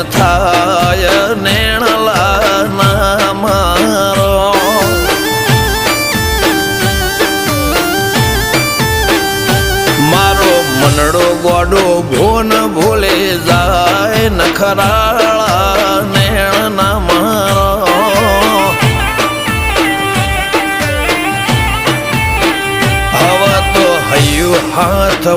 થાય નેણલા ના મારો મારો મનડો ગોડો ભોન ભૂલે જાય નખરાળા નેણ ના મારો હવે તો હૈયું હાથ